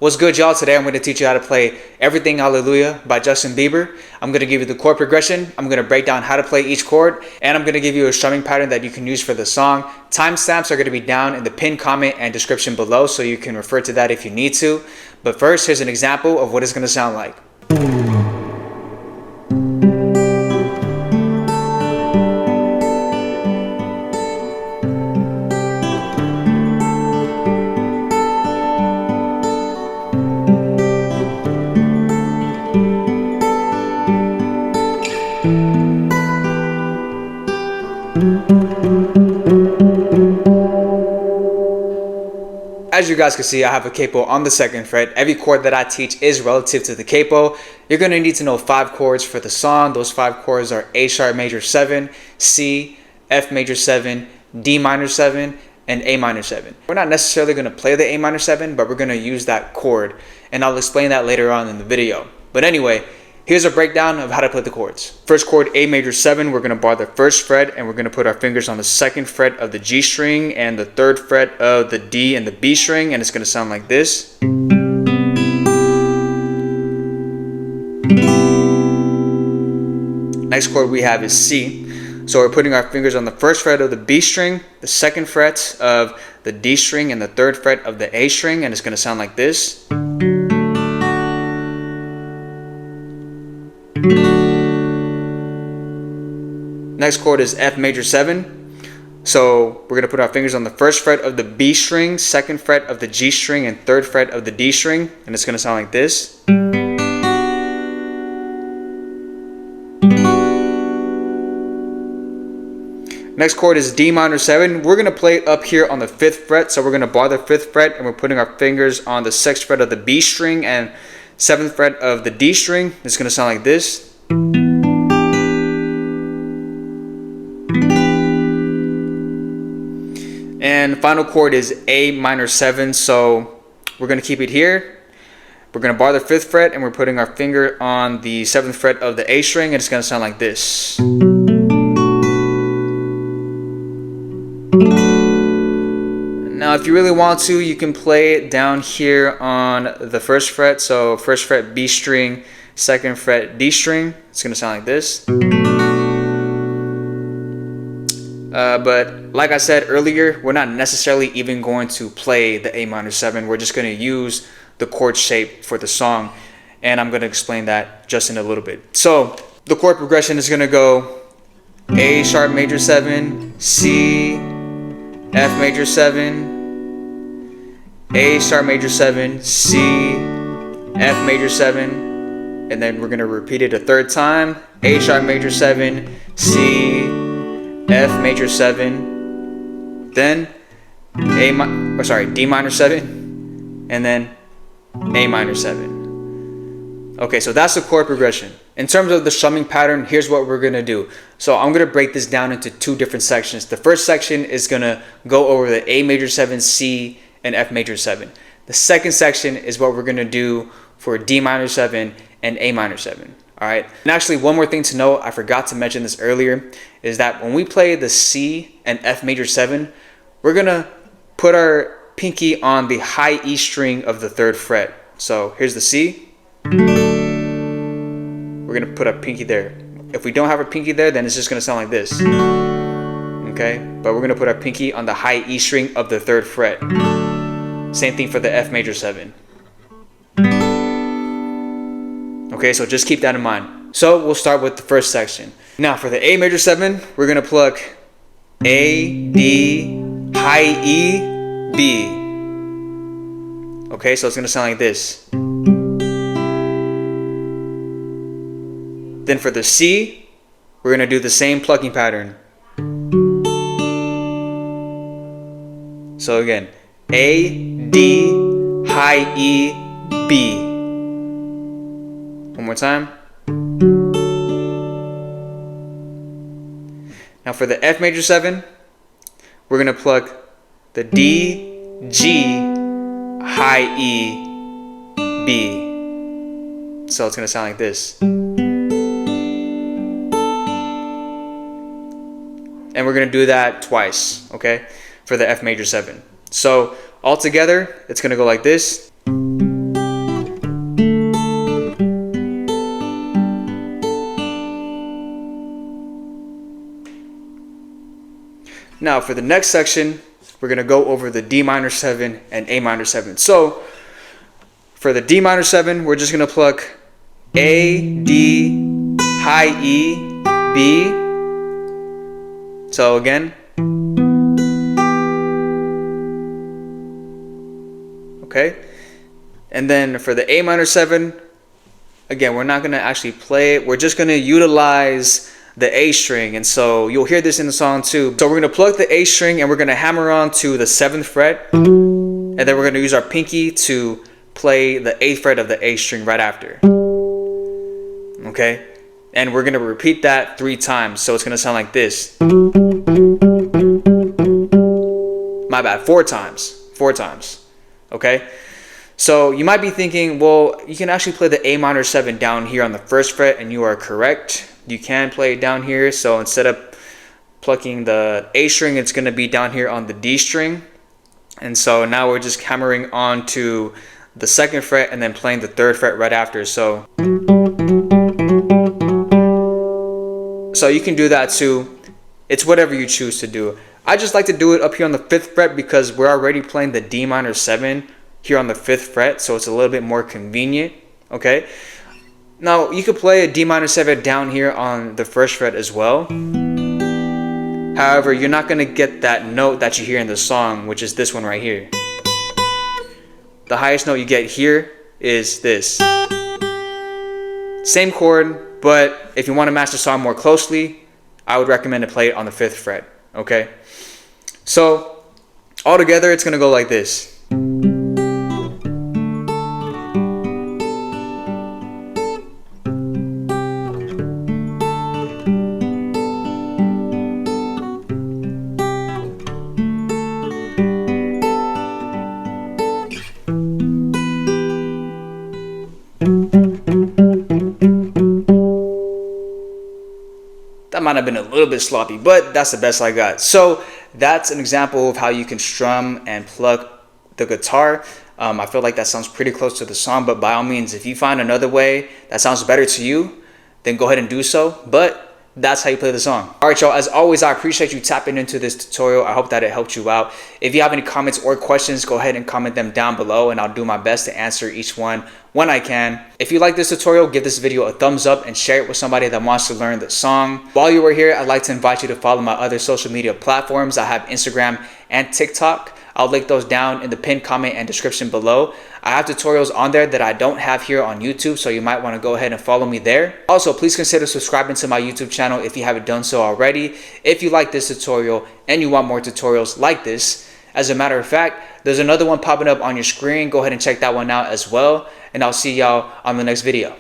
What's good, y'all? Today I'm going to teach you how to play Everything Hallelujah by Justin Bieber. I'm going to give you the chord progression, I'm going to break down how to play each chord, and I'm going to give you a strumming pattern that you can use for the song. Timestamps are going to be down in the pinned comment and description below, so you can refer to that if you need to. But first, here's an example of what it's going to sound like. As you guys can see, I have a capo on the 2nd fret. Every chord that I teach is relative to the capo. You're going to need to know 5 chords for the song. Those 5 chords are A sharp major 7, C, F major 7, D minor 7, and A minor 7. We're not necessarily going to play the A minor 7, but we're going to use that chord, and I'll explain that later on in the video. But anyway, here's a breakdown of how to play the chords. First chord, A major 7, we're going to bar the 1st fret, and we're going to put our fingers on the 2nd fret of the G string and the 3rd fret of the D and the B string, and it's going to sound like this. Next chord we have is C. So we're putting our fingers on the 1st fret of the B string, the 2nd fret of the D string, and the 3rd fret of the A string, and it's going to sound like this. Next chord is F major 7. So we're going to put our fingers on the 1st fret of the B string, 2nd fret of the G string, and 3rd fret of the D string, and it's going to sound like this. Next chord is D minor 7. We're going to play up here on the 5th fret, so we're going to bar the 5th fret, and we're putting our fingers on the 6th fret of the B string and 7th fret of the D string. It's going to sound like this. And final chord is A minor 7, so we're going to keep it here. We're going to bar the 5th fret, and we're putting our finger on the 7th fret of the A string, and it's going to sound like this. Now, if you really want to, you can play it down here on the 1st fret. So 1st fret B string, 2nd fret D string. It's going to sound like this. But like I said earlier, we're not necessarily even going to play the A minor 7. We're just going to use the chord shape for the song, and I'm going to explain that just in a little bit. So the chord progression is going to go A sharp major 7, C, F major 7, A sharp major 7, C, F major 7, and then we're going to repeat it a 3rd time. A sharp major 7, C, F major 7, then D minor 7, and then A minor 7. Okay, so that's the chord progression. In terms of the strumming pattern, here's what we're going to do. So I'm going to break this down into 2 different sections. The first section is going to go over the A major 7, C, and F major 7. The second section is what we're going to do for D minor 7 and A minor 7. Alright, and actually one more thing to note, I forgot to mention this earlier, is that when we play the C and F major 7, we're going to put our pinky on the high E string of the 3rd fret. So here's the C. We're going to put a pinky there. If we don't have a pinky there, then it's just going to sound like this. Okay, but we're going to put our pinky on the high E string of the 3rd fret. Same thing for the F major 7. Okay, so just keep that in mind. So we'll start with the first section. Now for the A major 7, we're going to pluck A, D, high E, B. Okay, so it's going to sound like this. Then for the C, we're going to do the same plucking pattern. So again, A, D, high E, B. One more time. Now for the F major 7, we're going to pluck the D, G, high E, B. So it's going to sound like this. And we're going to do that twice, okay, for the F major 7. So all together, it's going to go like this. Now for the next section, we're going to go over the D minor 7 and A minor 7. So for the D minor 7, we're just going to pluck A, D, high E, B. So again. Okay. And then for the A minor 7, again, we're not going to actually play it. We're just going to utilize the A string. And so you'll hear this in the song too. So we're going to pluck the A string and we're going to hammer on to the 7th fret. And then we're going to use our pinky to play the 8th fret of the A string right after. Okay. And we're going to repeat that 3 times. So it's going to sound like this. My bad. 4 times. 4 times. Okay. So you might be thinking, well, you can actually play the A minor 7 down here on the 1st fret, and you are correct. You can play it down here. So instead of plucking the A string, it's going to be down here on the D string. And so now we're just hammering on to the 2nd fret and then playing the 3rd fret right after. So you can do that too. It's whatever you choose to do. I just like to do it up here on the 5th fret because we're already playing the D minor 7 here on the 5th fret, so it's a little bit more convenient. Okay, now you could play a D minor 7 down here on the 1st fret as well. However, you're not going to get that note that you hear in the song, which is this one right here. The highest note you get here is this. Same chord, but if you want to match the song more closely, I would recommend to play it on the 5th fret. Okay, so altogether it's going to go like this. That might have been a little bit sloppy, but that's the best I got. So that's an example of how you can strum and pluck the guitar. I feel like that sounds pretty close to the song, but by all means, if you find another way that sounds better to you, then go ahead and do so. But that's how you play the song. All right, y'all, as always, I appreciate you tapping into this tutorial. I hope that it helped you out. If you have any comments or questions, go ahead and comment them down below, and I'll do my best to answer each one when I can. If you like this tutorial, give this video a thumbs up and share it with somebody that wants to learn the song. While you are here, I'd like to invite you to follow my other social media platforms. I have Instagram and TikTok. I'll link those down in the pinned comment and description below. I have tutorials on there that I don't have here on YouTube, so you might want to go ahead and follow me there. Also, please consider subscribing to my YouTube channel if you haven't done so already. If you like this tutorial and you want more tutorials like this, as a matter of fact, there's another one popping up on your screen. Go ahead and check that one out as well, and I'll see y'all on the next video.